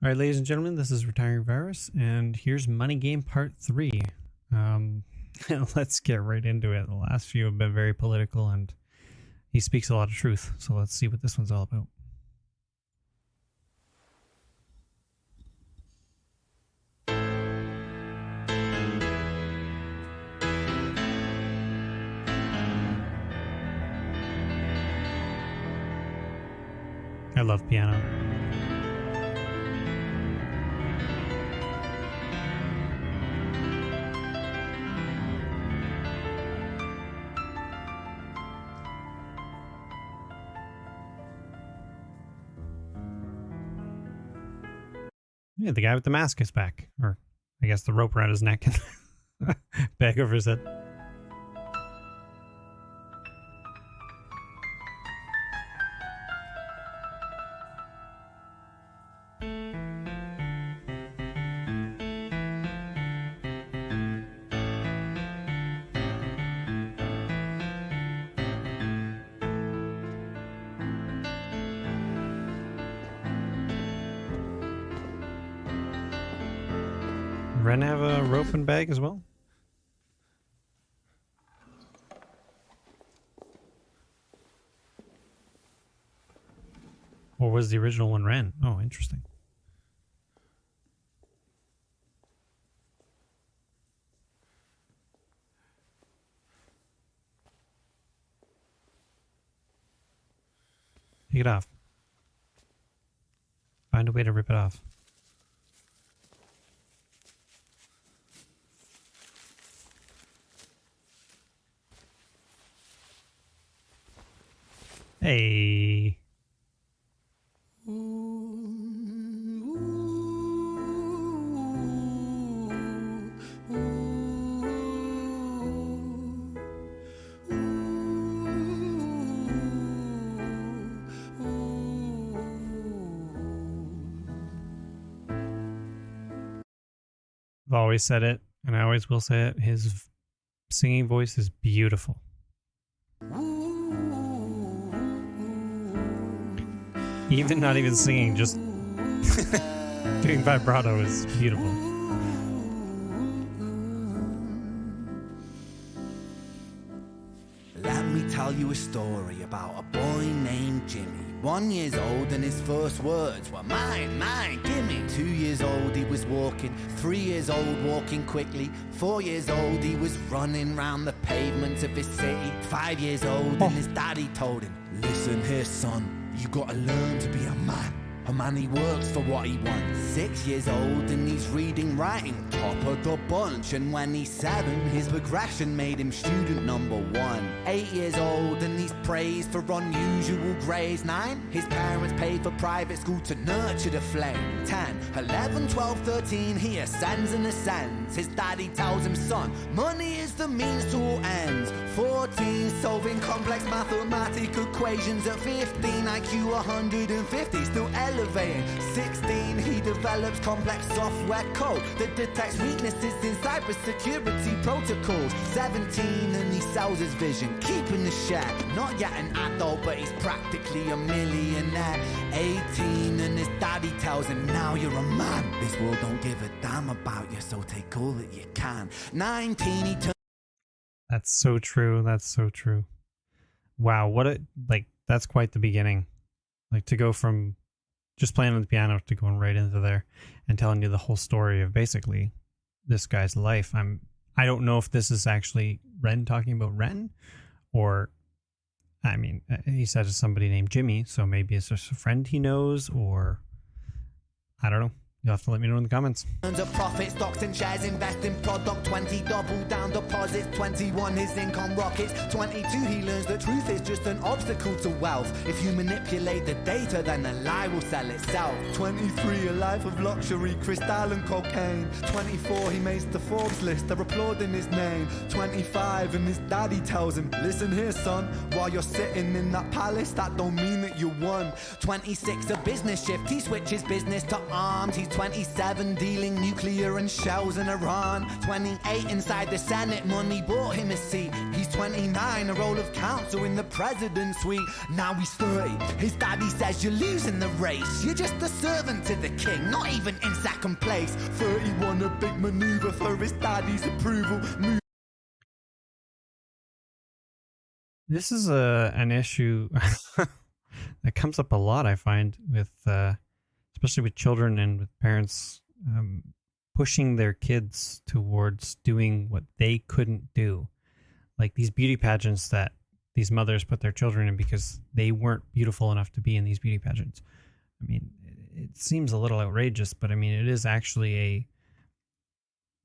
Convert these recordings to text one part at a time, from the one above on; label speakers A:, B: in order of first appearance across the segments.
A: All right, ladies and gentlemen, this is Retiring Virus, and here's Money Game Part 3. Let's get right into it. The last few have been very political, and he speaks a lot of truth, so let's see what this one's all about. I love piano. Yeah, the guy with the mask is back. Or, I guess the rope around his neck and bag over his head. Ren have a rope and bag as well? Or was the original one Ren? Oh, interesting. Take it off. Find a way to rip it off. Hey. I've always said it, and I always will say it. His singing voice is beautiful. Even not even singing, just doing vibrato is beautiful.
B: Let me tell you a story about a boy named Jimmy. 1 year old and his first words were mine, gimme. 2 years old he was walking, 3 years old walking quickly. 4 years old he was running round the pavements of his city. 5 years old and his daddy told him, listen here son, you gotta learn to be a man. A man, he works for what he wants. 6 years old and he's reading, writing, top of the bunch. And when he's 7, his progression made him student number 1. 8 years old and he's praised for unusual grades. 9, his parents paid for private school to nurture the flame. 10, 11, 12, 13, he ascends and ascends. His daddy tells him, son, money is the means to all ends. 14, solving complex mathematical equations. At 15, IQ 150, still elevating. 16, he develops complex software code that detects weaknesses in cybersecurity protocols. 17, and he sells his vision, keeping the share. Not yet an adult, but he's practically a millionaire. 18, and his daddy tells him, now you're a man. This world don't give a damn about you, so take all that you can. 19, he turns...
A: That's so true. That's so true. Wow, what a, like, that's quite the beginning. Like, to go from just playing on the piano to going right into there and telling you the whole story of basically this guy's life. I don't know if this is actually Ren talking about Ren, or, I mean, he said it's somebody named Jimmy, so maybe it's just a friend he knows, or I don't know. You'll have to let me know in the comments.
B: Of profit, stocks and shares, invest in product. 20, double down deposits. 21, his income rockets. 22, he learns the truth is just an obstacle to wealth. If you manipulate the data, then the lie will sell itself. 23, a life of luxury, crystal and cocaine. 24, he makes the Forbes list, they're applauding his name. 25, and his daddy tells him, listen here son, while you're sitting in that palace, that don't mean that you won. 26, a business shift, he switches business to arms. He's 27 dealing nuclear and shells in Iran. 28 inside the Senate, money bought him a seat. He's 29, a role of counsel in the president's suite. Now he's 30, his daddy says you're losing the race. You're just a servant to the king, not even in second place. 31, a big maneuver for his daddy's approval.
A: This is an issue that comes up a lot, I find, with especially with children and with parents pushing their kids towards doing what they couldn't do. Like these beauty pageants that these mothers put their children in because they weren't beautiful enough to be in these beauty pageants. I mean, it seems a little outrageous, but I mean, it is actually a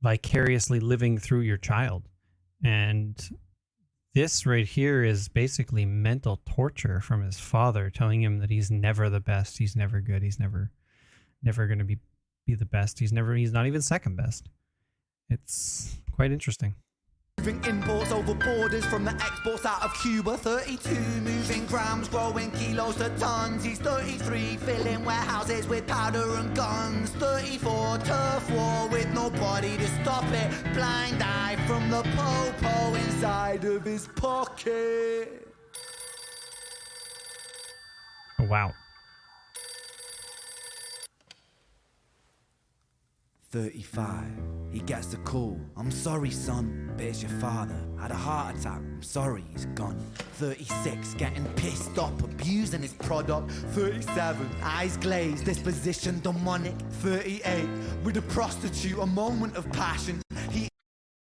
A: vicariously living through your child. And this right here is basically mental torture from his father, telling him that he's never the best, he's never good, he's never going to be the best, he's not even second best. It's quite interesting.
B: Moving imports over borders from the exports out of Cuba. 32 moving grams, growing kilos to tons. He's 33, filling warehouses with powder and guns. 34, turf war with nobody to stop it. Blind eye from the po-po inside of his pocket.
A: Oh, wow.
B: 35, he gets the call. I'm sorry, son, but it's your father. Had a heart attack, I'm sorry, he's gone. 36, getting pissed off, abusing his product. 37, eyes glazed, disposition demonic. 38, with a prostitute, a moment of passion.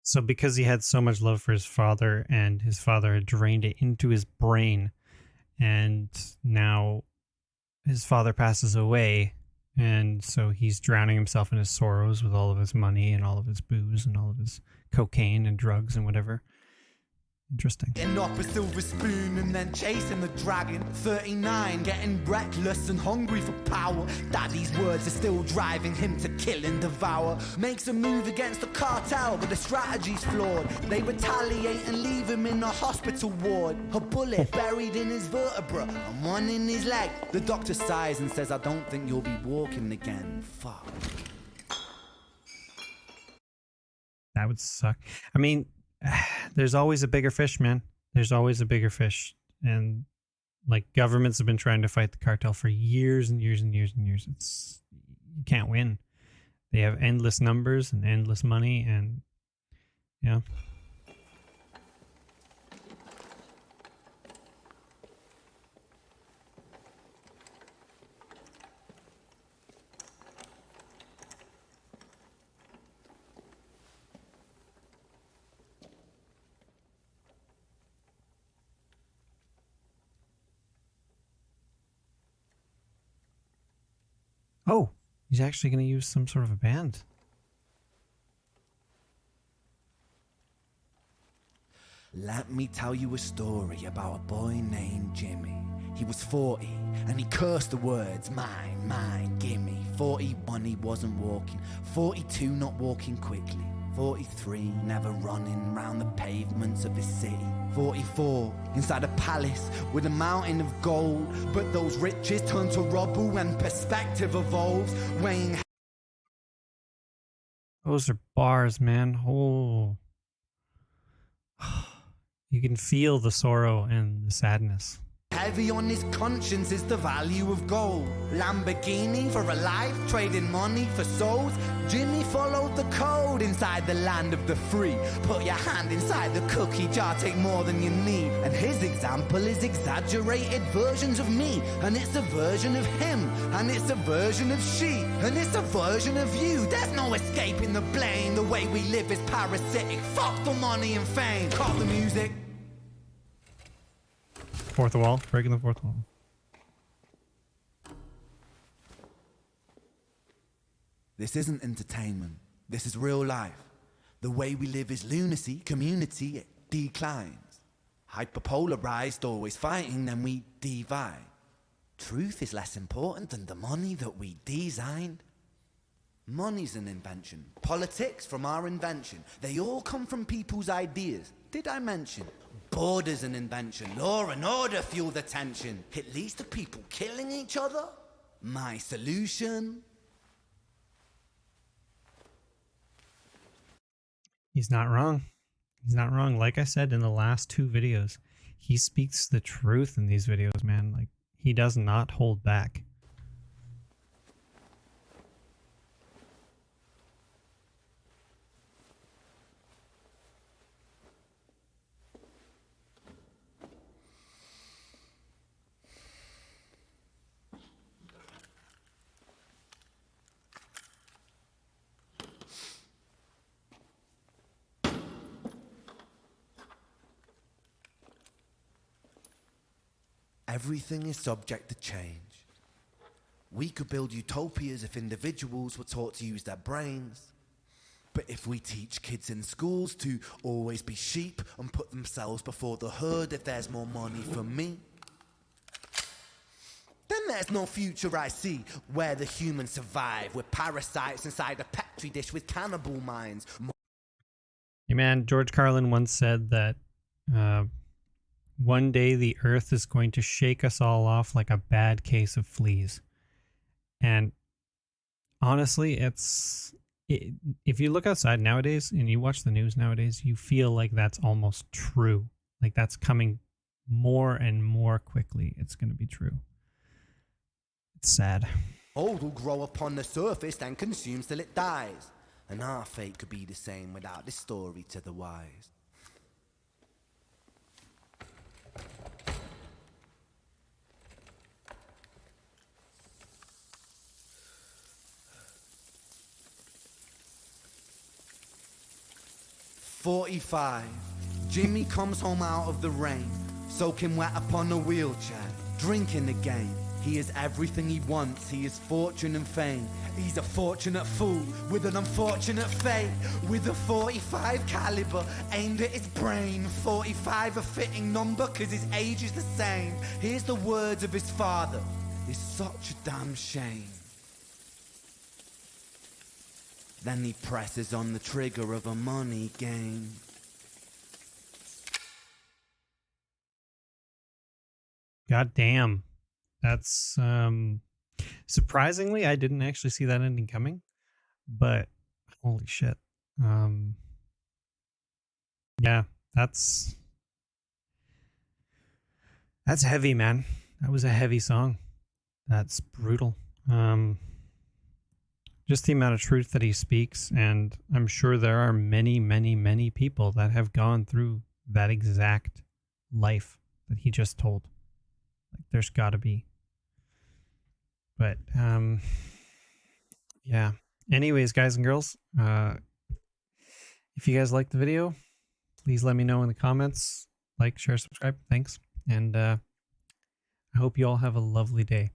A: So because he had so much love for his father and his father had drained it into his brain, and now his father passes away, and so he's drowning himself in his sorrows with all of his money and all of his booze and all of his cocaine and drugs and whatever. Interesting.
B: Getting up a silver spoon and then chasing the dragon. 39, getting reckless and hungry for power. Daddy's words are still driving him to kill and devour. Makes a move against the cartel, but the strategy's flawed. They retaliate and leave him in a hospital ward. A bullet buried in his vertebra and one in his leg. The doctor sighs and says, I don't think you'll be walking again. Fuck.
A: That would suck. I mean, there's always a bigger fish, man. There's always a bigger fish. And like governments have been trying to fight the cartel for years and years and years and years. You can't win. They have endless numbers and endless money, and yeah. Oh, he's actually going to use some sort of a band.
B: Let me tell you a story about a boy named Jimmy. He was 40 and he cursed the words, mine, mine, gimme. 41, he wasn't walking. 42, not walking quickly. 43, never running round the pavements of his city. 44, inside a palace with a mountain of gold. But those riches turn to rubble when perspective evolves, weighing.
A: Those are bars, man. Oh. You can feel the sorrow and the sadness.
B: Heavy on his conscience is the value of gold. Lamborghini for a life, trading money for souls. Jimmy followed the code inside the land of the free. Put your hand inside the cookie jar, take more than you need. And his example is exaggerated versions of me. And it's a version of him, and it's a version of she, and it's a version of you. There's no escaping the blame. The way we live is parasitic. Fuck the money and fame. Cut the music.
A: Fourth wall, breaking the fourth wall.
B: This isn't entertainment. This is real life. The way we live is lunacy, community, it declines. Hyperpolarized, always fighting, then we divide. Truth is less important than the money that we designed. Money's an invention. Politics from our invention. They all come from people's ideas. Did I mention? Border's an invention. Law and order fuel the tension. It leads to people killing each other. My solution?
A: He's not wrong. He's not wrong. Like I said in the last 2 videos, he speaks the truth in these videos, man. Like, he does not hold back.
B: Everything is subject to change. We could build utopias if individuals were taught to use their brains. But if we teach kids in schools to always be sheep and put themselves before the herd if there's more money for me, then there's no future I see where the humans survive with parasites inside a petri dish with cannibal minds.
A: Hey man, George Carlin once said that one day the earth is going to shake us all off like a bad case of fleas. And honestly, if you look outside nowadays and you watch the news nowadays, you feel like that's almost true. Like that's coming more and more quickly. It's going to be true. It's sad.
B: Old will grow upon the surface and consumes till it dies. And our fate could be the same without this story to the wise. "45. Jimmy comes home out of the rain, soaking wet upon a wheelchair, drinking again. He is everything he wants, he is fortune and fame. He's a fortunate fool with an unfortunate fate. With a 45 caliber aimed at his brain. 45 a fitting number cause his age is the same. Here's the words of his father, it's such a damn shame. Then he presses on the trigger of a money game.
A: God damn. That's surprisingly, I didn't actually see that ending coming, but holy shit. Yeah, that's heavy, man. That was a heavy song. That's brutal. Just the amount of truth that he speaks, and I'm sure there are many, many, many people that have gone through that exact life that he just told. Like, there's got to be. But yeah. Anyways, guys and girls, if you guys liked the video, please let me know in the comments. Like, share, subscribe. Thanks. And I hope you all have a lovely day.